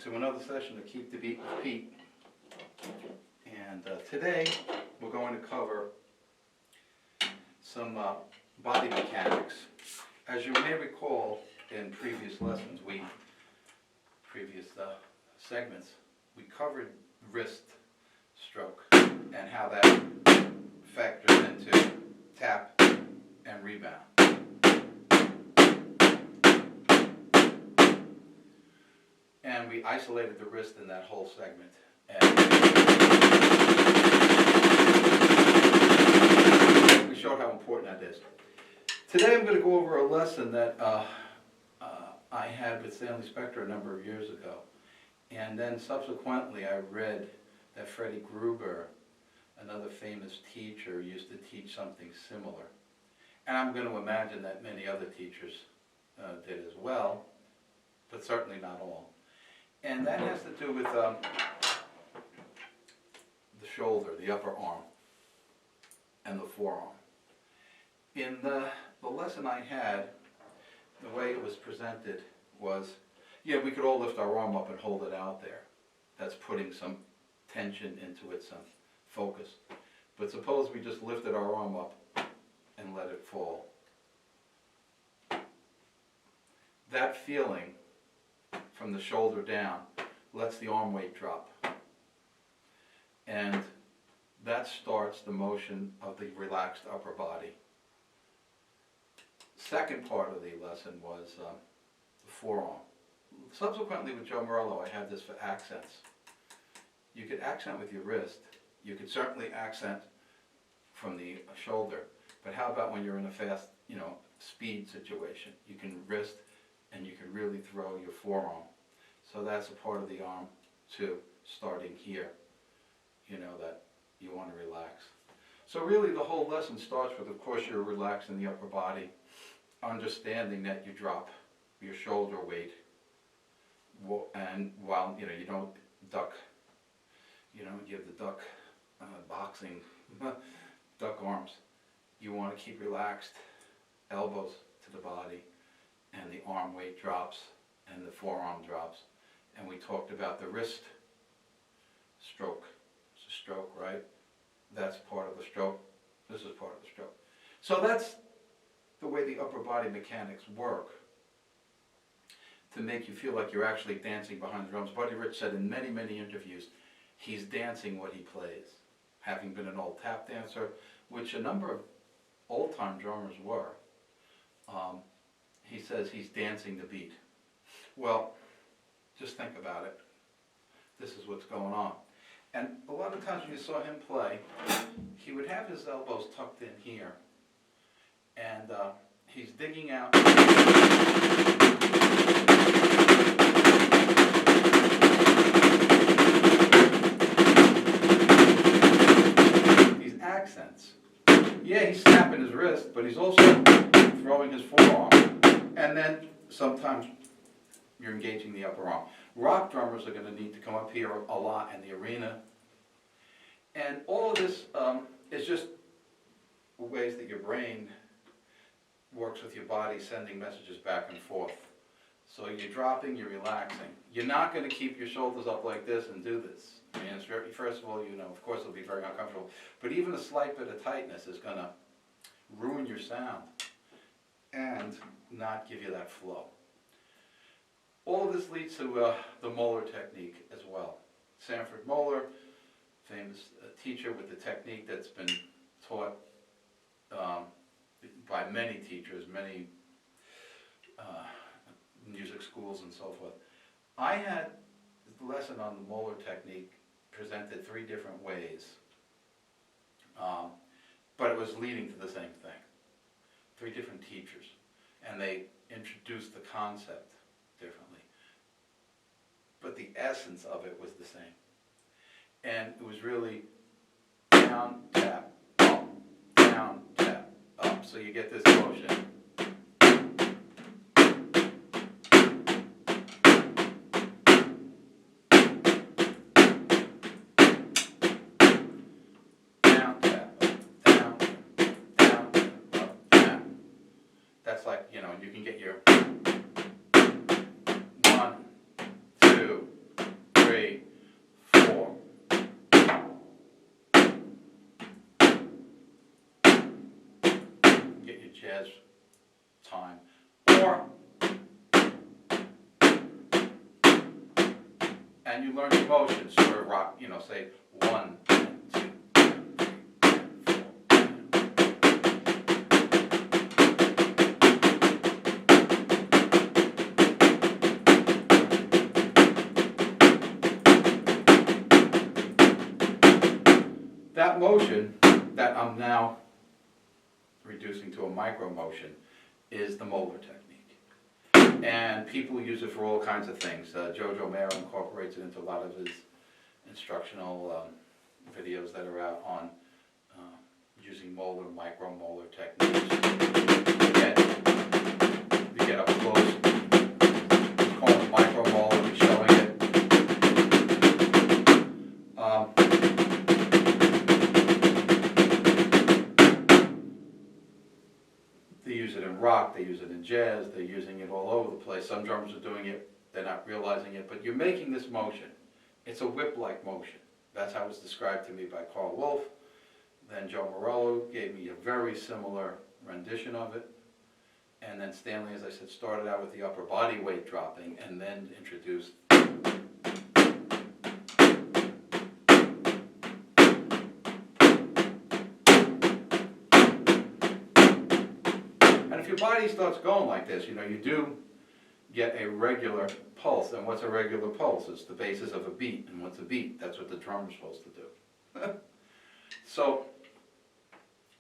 to another session of Keep the Beat with Pete. And today we're going to cover some body mechanics. As you may recall in previous lessons, previous segments, we covered wrist stroke and how that factors into tap and rebound. And we isolated the wrist in that whole segment. And we showed how important that is. Today I'm going to go over a lesson that I had with Stanley Spector a number of years ago. And then subsequently I read that Freddie Gruber, another famous teacher, used to teach something similar. And I'm going to imagine that many other teachers did as well, but certainly not all. And that has to do with the shoulder, the upper arm, and the forearm. In the lesson I had, the way it was presented was, yeah, we could all lift our arm up and hold it out there. That's putting some tension into it, some focus. But suppose we just lifted our arm up and let it fall. That feeling from the shoulder down lets the arm weight drop. And that starts the motion of the relaxed upper body. Second part of the lesson was the forearm. Subsequently with Joe Moeller, I had this for accents. You could accent with your wrist. You could certainly accent from the shoulder. But how about when you're in a fast, speed situation? You can wrist and you can really throw your forearm. So that's a part of the arm too, starting here, that you want to relax. So really the whole lesson starts with, of course, you're relaxing the upper body, understanding that you drop your shoulder weight, and while, you don't duck, you don't give the duck boxing duck arms. You want to keep relaxed, elbows to the body, and the arm weight drops, and the forearm drops. And we talked about the wrist stroke. It's a stroke, right? That's part of the stroke. This is part of the stroke. So that's the way the upper body mechanics work to make you feel like you're actually dancing behind the drums. Buddy Rich said in many, many interviews, he's dancing what he plays. Having been an old tap dancer, which a number of old-time drummers were, he says he's dancing the beat. Well, just think about it. This is what's going on. And a lot of times when you saw him play, he would have his elbows tucked in here. And he's digging out. These accents. Yeah, he's snapping his wrist, but he's also throwing his forearm. And then sometimes you're engaging the upper arm. Rock drummers are going to need to come up here a lot in the arena. And all of this is just ways that your brain works with your body, sending messages back and forth. So you're dropping, you're relaxing. You're not going to keep your shoulders up like this and do this. I mean, it's very, first of all, of course it'll be very uncomfortable. But even a slight bit of tightness is going to ruin your sound and not give you that flow. All of this leads to the Moeller technique as well. Sanford Moeller, famous teacher with the technique that's been taught by many teachers, many music schools and so forth. I had the lesson on the Moeller technique presented 3 different ways, but it was leading to the same thing. 3 different teachers, and they introduced the concept differently. But the essence of it was the same. And it was really down, tap, up, down, tap, up. So you get this motion. Down, tap, up, down, down, up, down. That's like, you can get your 1, 2, jazz time, or, and you learn the motions for rock, you know, say 1, 2. That motion that I'm now reducing to a micro motion is the Moeller technique. And people use it for all kinds of things. Jojo Mayer incorporates it into a lot of his instructional videos that are out on using Moeller, micro Moeller techniques. You get up close, it's called micro Moeller, he's showing it. They use it in rock, they use it in jazz, they're using it all over the place. Some drummers are doing it, they're not realizing it, but you're making this motion. It's a whip-like motion. That's how it was described to me by Carl Wolf. Then Joe Morello gave me a very similar rendition of it. And then Stanley, as I said, started out with the upper body weight dropping and then introduced if your body starts going like this, you know, you do get a regular pulse. And what's a regular pulse? It's the basis of a beat. And what's a beat? That's what the drummer's supposed to do. So,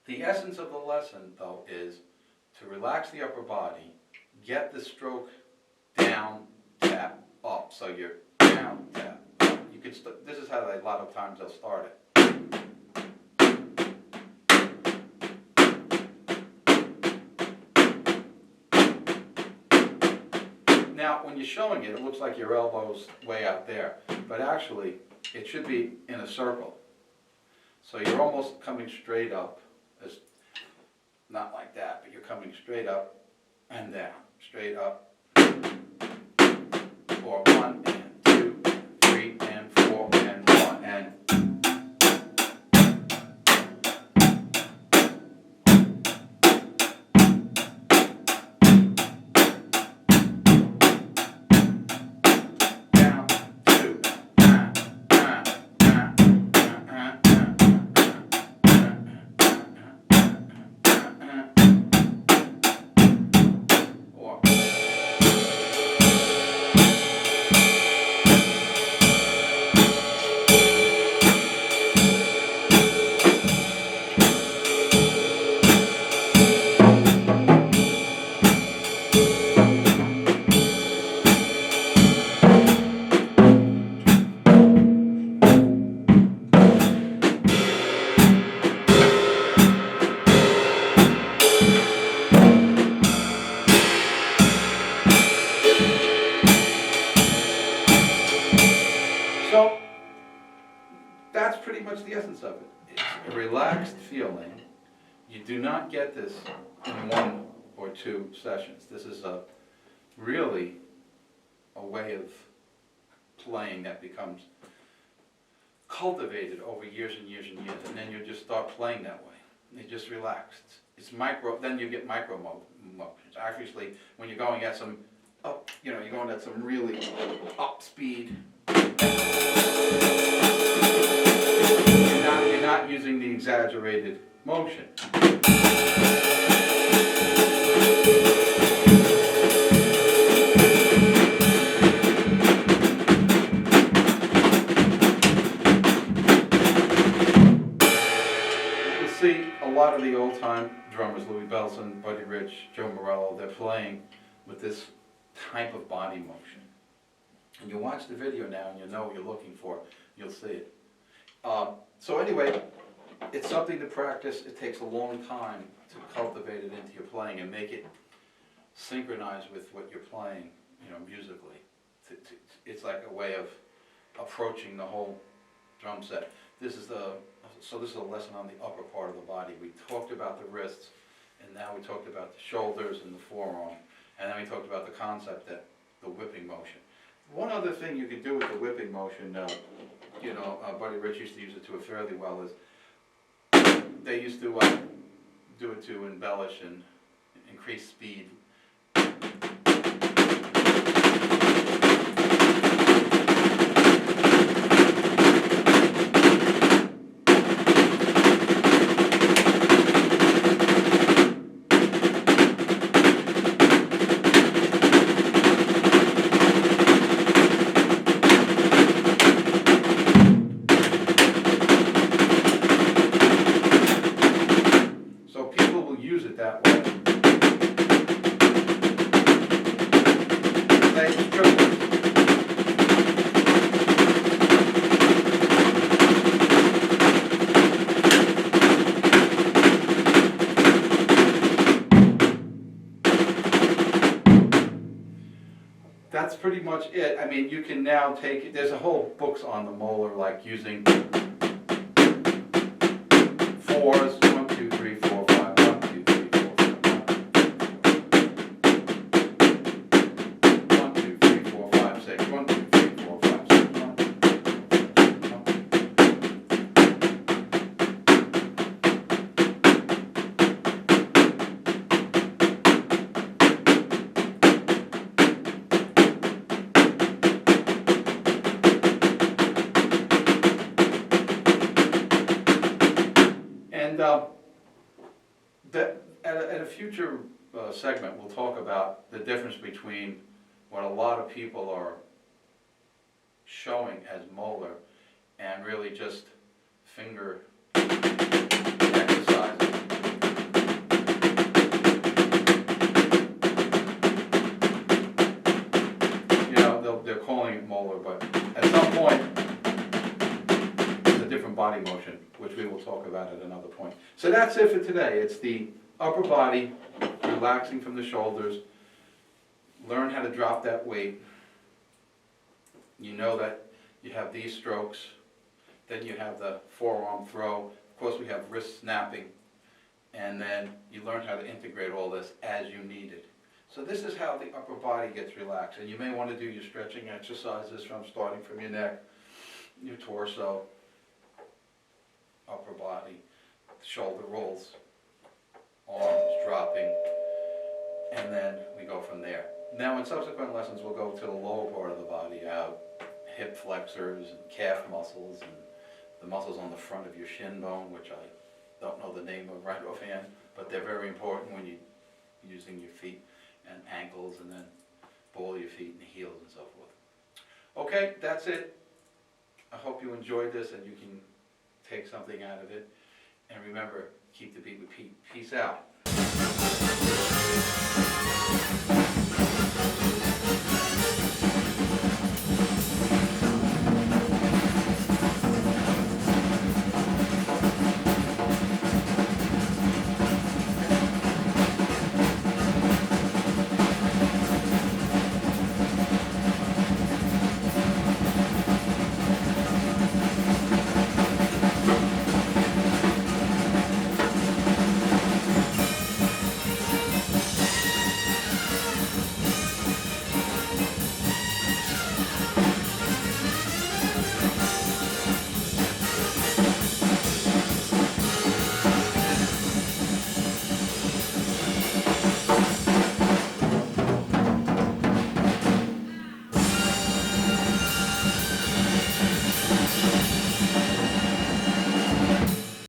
the essence of the lesson, though, is to relax the upper body, get the stroke down, tap, up. So you're down, tap, up. You could this is how a lot of times they'll start it. Now, when you're showing it, it looks like your elbow's way out there, but actually, it should be in a circle. So you're almost coming straight up, not like that, but you're coming straight up and down, straight up, or 1 and 2, 3 and 4 and 1 and. So, that's pretty much the essence of it. It's a relaxed feeling. You do not get this in 1 or 2 sessions. This is really a way of playing that becomes cultivated over years and years and years, and then you just start playing that way. You just relax. It's micro, then you get micro motions. Actually, when you're going at some up, you know, you're going at some really up speed. You're not using the exaggerated motion. You see a lot of the old-time drummers, Louis Bellson, Buddy Rich, Joe Morello, they're playing with this type of body motion. And you watch the video now and you know what you're looking for, you'll see it. So anyway, it's something to practice. It takes a long time to cultivate it into your playing and make it synchronize with what you're playing, you know, musically. It's like a way of approaching the whole drum set. This is a lesson on the upper part of the body. We talked about the wrists, and now we talked about the shoulders and the forearm, and then we talked about the concept that the whipping motion. One other thing you could do with the whipping motion, Buddy Rich used to use it to it fairly well, is they used to do it to embellish and increased speed. So people will use it that way. Same triplets. That's pretty much it. I mean, you can now take it, there's a whole books on the Moeller, like using fours, 1, 2, 3, 4, 5, 1, 2, 3, 4, 5, 1, 2, 3, 4, 5, 6, 1, 2, 3, 4, 5, 6, 1. And at a future segment, we'll talk about the difference between what a lot of people are showing as Moeller and really just finger exercises. You know, they're calling it Moeller, but at some point, different body motion, which we will talk about at another point. So that's it for today. It's the upper body, relaxing from the shoulders, learn how to drop that weight. You know that you have these strokes, then you have the forearm throw, of course we have wrist snapping, and then you learn how to integrate all this as you need it. So this is how the upper body gets relaxed, and you may want to do your stretching exercises from starting from your neck, your torso, upper body, shoulder rolls, arms dropping, and then we go from there. Now in subsequent lessons we'll go to the lower part of the body, out hip flexors and calf muscles and the muscles on the front of your shin bone, which I don't know the name of right offhand, but they're very important when you're using your feet, and ankles, and then ball your feet and heels and so forth. Okay, that's it. I hope you enjoyed this and you can take something out of it. And remember, keep the beat with Pete. Peace out.